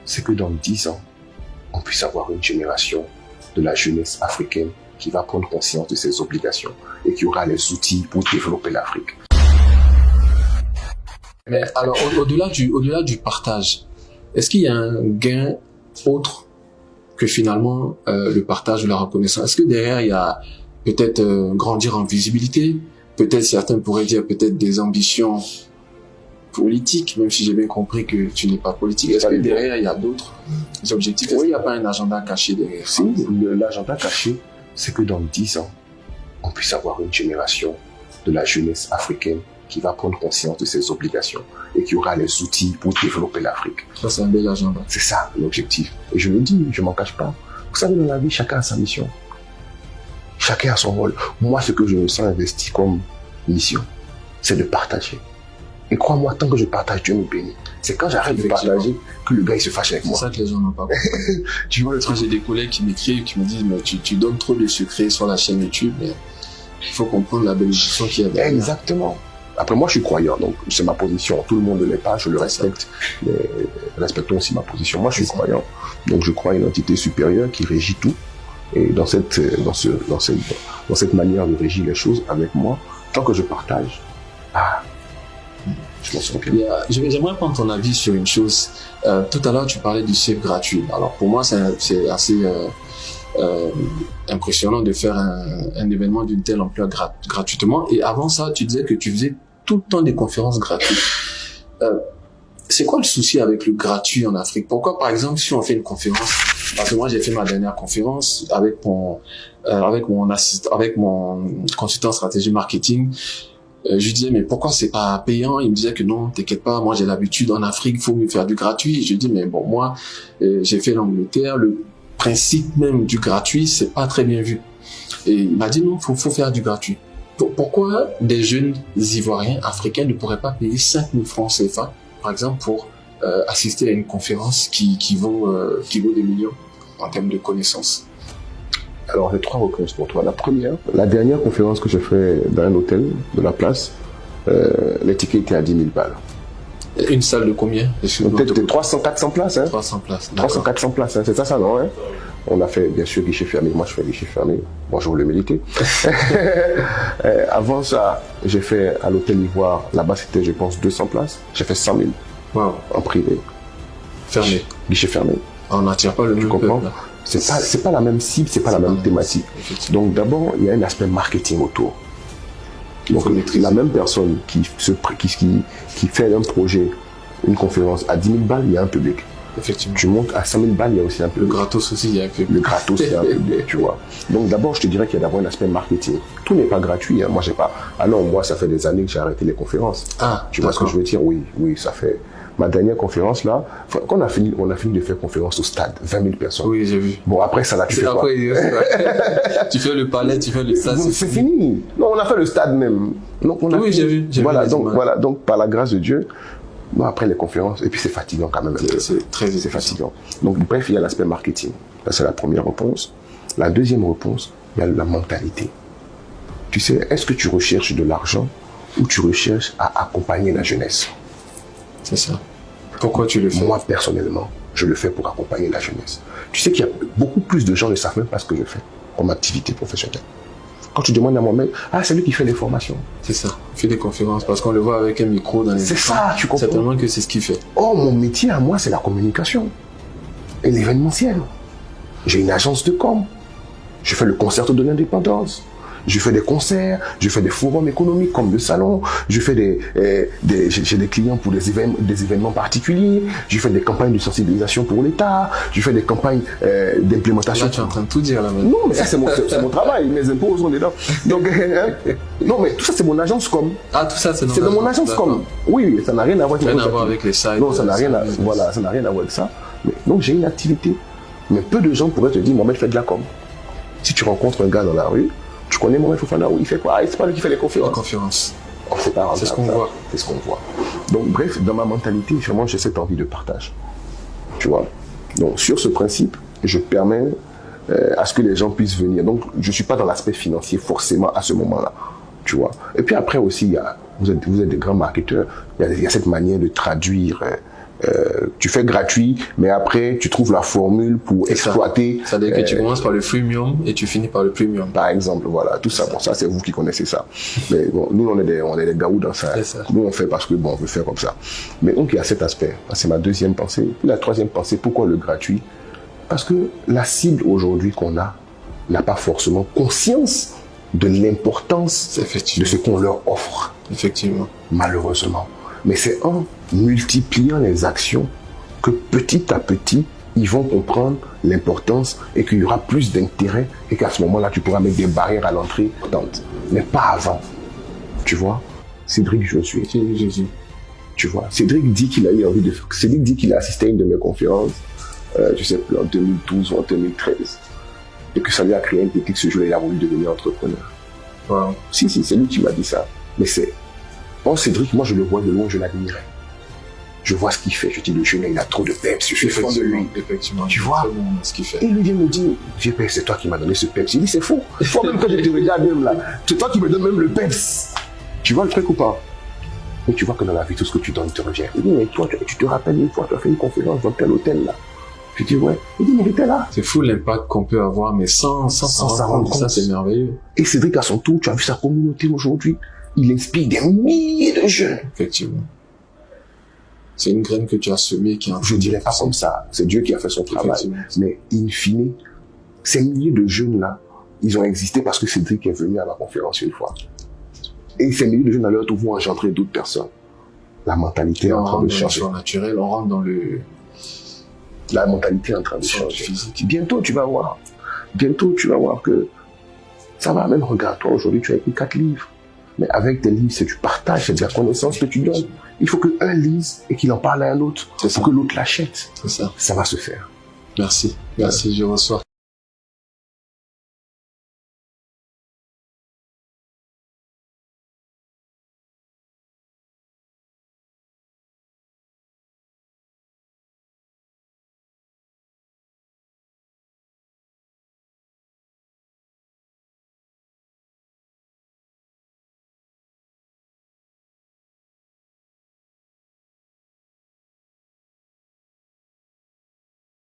c'est que dans 10 ans, on puisse avoir une génération de la jeunesse africaine qui va prendre conscience de ses obligations et qui aura les outils pour développer l'Afrique. Mais alors, au-delà du partage, est-ce qu'il y a un gain autre que finalement le partage ou la reconnaissance? Est-ce que derrière, il y a peut-être grandir en visibilité? Peut-être certains pourraient dire peut-être des ambitions politiques, même si j'ai bien compris que tu n'es pas politique. Est-ce que derrière, il y a d'autres objectifs? Est-ce qu'il n'y a pas un agenda caché derrière? Si, l'agenda caché, c'est que dans 10 ans, on puisse avoir une génération de la jeunesse africaine qui va prendre conscience de ses obligations et qui aura les outils pour développer l'Afrique. Ça, c'est un bel agenda. C'est ça l'objectif. Et je le dis, je m'en cache pas. Vous savez, dans la vie, chacun a sa mission. Chacun a son rôle. Moi, ce que je me sens investi comme mission, c'est de partager. Et crois-moi, tant que je partage, Dieu me bénit. C'est quand j'arrête de partager que le gars il se fâche avec moi. C'est ça que les gens n'ont pas compris. Tu vois le truc. J'ai des collègues qui m'écrivent, qui me disent mais tu donnes trop de secrets sur la chaîne YouTube, mais il faut comprendre la bénédiction qu'il y a derrière. Exactement. Après, moi, je suis croyant, donc c'est ma position. Tout le monde ne l'est pas, je le respecte. Mais respectons aussi ma position. Moi, je suis croyant. Donc, je crois à une entité supérieure qui régit tout. Et dans cette manière de régir les choses avec moi, tant que je partage, je m'en sens bien. J'aimerais prendre ton avis sur une chose. Tout à l'heure, tu parlais du CIF gratuit. Alors, pour moi, c'est assez impressionnant de faire un événement d'une telle ampleur gratuitement. Et avant ça, tu disais que tu faisais tout le temps des conférences gratuites. C'est quoi le souci avec le gratuit en Afrique? Pourquoi, par exemple, si on fait une conférence, parce que moi j'ai fait ma dernière conférence avec mon consultant stratégie marketing, je disais mais pourquoi c'est pas payant? Il me disait que non, t'inquiète pas, moi j'ai l'habitude en Afrique, il faut mieux faire du gratuit. Je dis mais bon, moi j'ai fait l'Angleterre, le principe même du gratuit c'est pas très bien vu. Et il m'a dit non, faut faire du gratuit. Pourquoi des jeunes Ivoiriens, Africains ne pourraient pas payer 5 000 francs CFA, par exemple, pour assister à une conférence qui vaut des millions en termes de connaissances? Alors, j'ai 3 réponses pour toi. La première, la dernière conférence que j'ai faite dans un hôtel de la place, les tickets étaient à 10 000 balles. Une salle de combien? Peut-être 300-400 places. 300 places. 300-400 places, c'est ça, non hein? On a fait, bien sûr, guichet fermé. Moi, je fais guichet fermé. Bonjour, l'humilité. Avant ça, j'ai fait à l'hôtel Ivoire. Là-bas, c'était, je pense, 200 places. J'ai fait 100 000. Wow. En privé. Fermé. Guichet fermé. On n'attire pas le même peuple. C'est pas la même cible, c'est pas la même thématique. Donc, d'abord, il y a un aspect marketing autour. Donc, la même personne qui fait un projet, une conférence à 10 000 balles, il y a un public. Effectivement. Tu montes à 5 000 balles, il y a aussi un public. Le gratos aussi, il y a un public. Le gratos, il y a un public, tu vois. Donc d'abord, je te dirais qu'il y a d'abord un aspect marketing. Tout n'est pas gratuit. Hein. Moi, j'ai pas. Ah non, moi, ça fait des années que j'ai arrêté les conférences. Tu vois ce que je veux dire? Oui, ça fait. Ma dernière conférence là, quand on a fini de faire conférence au stade, 20 000 personnes. Oui, j'ai vu. Bon, après ça là, tu fais quoi? Tu fais le palais, tu fais le stade. C'est fini. Non, on a fait le stade même. Donc on a. Oui, j'ai vu. Donc par la grâce de Dieu. Bon, après les conférences, et puis c'est fatigant quand même. C'est fatigant. Donc bref, il y a l'aspect marketing. Ça c'est la première réponse. La deuxième réponse, il y a la mentalité. Tu sais, est-ce que tu recherches de l'argent ou tu recherches à accompagner la jeunesse? C'est ça. Pourquoi tu le fais? Moi personnellement, je le fais pour accompagner la jeunesse. Tu sais qu'il y a beaucoup plus de gens qui ne savent même pas ce que je fais comme activité professionnelle. Quand tu demandes à moi-même, c'est lui qui fait les formations. C'est ça, il fait des conférences parce qu'on le voit avec un micro dans les écrans. C'est ça, tu comprends. Certainement que c'est ce qu'il fait. Oh, mon métier à moi, c'est la communication et l'événementiel. J'ai une agence de com. Je fais le concerto de l'indépendance. Je fais des concerts, je fais des forums économiques comme le salon, je fais j'ai des clients pour des événements particuliers, je fais des campagnes de sensibilisation pour l'État, je fais des campagnes d'implémentation. Là, tu es en train de tout dire là maintenant. Non, mais ça c'est mon travail, mes impôts sont dedans. Donc, non, mais tout ça c'est mon agence com. Tout ça c'est dans mon agence com. Oui, ça n'a rien à voir avec les sites. Non, ça n'a rien à voir avec ça. Mais, donc j'ai une activité. Mais peu de gens pourraient te dire, Mohamed fait de la com. Si tu rencontres un gars dans la rue, tu connais Mohamed Fofana, il fait quoi? C'est pas lui qui fait les conférences. C'est ce qu'on voit. C'est ce qu'on voit. Donc bref, dans ma mentalité, vraiment, j'ai cette envie de partage. Tu vois? Donc sur ce principe, je permets à ce que les gens puissent venir. Donc je suis pas dans l'aspect financier forcément à ce moment-là. Tu vois? Et puis après aussi, vous êtes des grands marketeurs. Il y a cette manière de traduire Tu fais gratuit, mais après, tu trouves la formule pour exploiter. C'est-à-dire que tu commences par le freemium et tu finis par le premium. Par exemple, voilà, tout ça. Bon, ça, c'est vous qui connaissez ça. Mais bon, nous, on est des gaous dans ça. Nous, on fait parce que, bon, on veut faire comme ça. Mais donc, il y a cet aspect. C'est ma deuxième pensée. Puis la troisième pensée, pourquoi le gratuit? Parce que la cible aujourd'hui qu'on a n'a pas forcément conscience de l'importance de ce qu'on leur offre. Effectivement. Malheureusement. Mais c'est en multipliant les actions que petit à petit, ils vont comprendre l'importance et qu'il y aura plus d'intérêt et qu'à ce moment-là, tu pourras mettre des barrières à l'entrée. Mais pas avant. Tu vois, Cédric, je suis. Tu vois, Cédric dit qu'il a eu envie de... Cédric dit qu'il a assisté à une de mes conférences, je sais plus, en 2012 ou en 2013. Et que ça lui a créé un déclic ce jour-là, il a voulu devenir entrepreneur. Wow. Si, c'est lui qui m'a dit ça. Mais c'est... Bon, Cédric, moi, je le vois de loin, je l'admirais. Je vois ce qu'il fait. Je dis, le jeune, il a trop de peps. Je suis fan de lui. Effectivement. Tu vois ce qu'il fait. Et lui vient me dire, vieux père, c'est toi qui m'as donné ce peps. Il dit, c'est faux. Toi, même quand je te regarde même là, c'est toi qui me donnes même le peps. Tu vois le truc ou pas? Et tu vois que dans la vie, tout ce que tu donnes te revient. Il dit, mais toi, tu te rappelles une fois, tu as fait une conférence dans tel hôtel là. Je dis, ouais. Il dit, mais il était là. C'est fou l'impact qu'on peut avoir, mais sans s'en rendre compte. Ça, c'est merveilleux. Et Cédric, à son tour, tu as vu sa communauté aujourd'hui. Il inspire des milliers de jeunes. Effectivement. C'est une graine que tu as semée qui a... Je dirais pas comme ça. C'est Dieu qui a fait son travail. Mais in fine, ces milliers de jeunes-là, ils ont existé parce que Cédric est venu à ma conférence une fois. Et ces milliers de jeunes à leur tour vont engendrer d'autres personnes. La mentalité est en train de changer. On rentre dans le naturel, on rentre dans le... La mentalité est en train de changer. Bientôt, tu vas voir. Bientôt, tu vas voir que ça va. Même regarde, toi, aujourd'hui, tu as écrit 4 livres. Mais avec tes livres, c'est du partage, c'est de la connaissance que tu donnes. Il faut qu'un lise et qu'il en parle à un autre pour que l'autre l'achète. C'est ça. Ça va se faire. Merci. Merci, je reçois.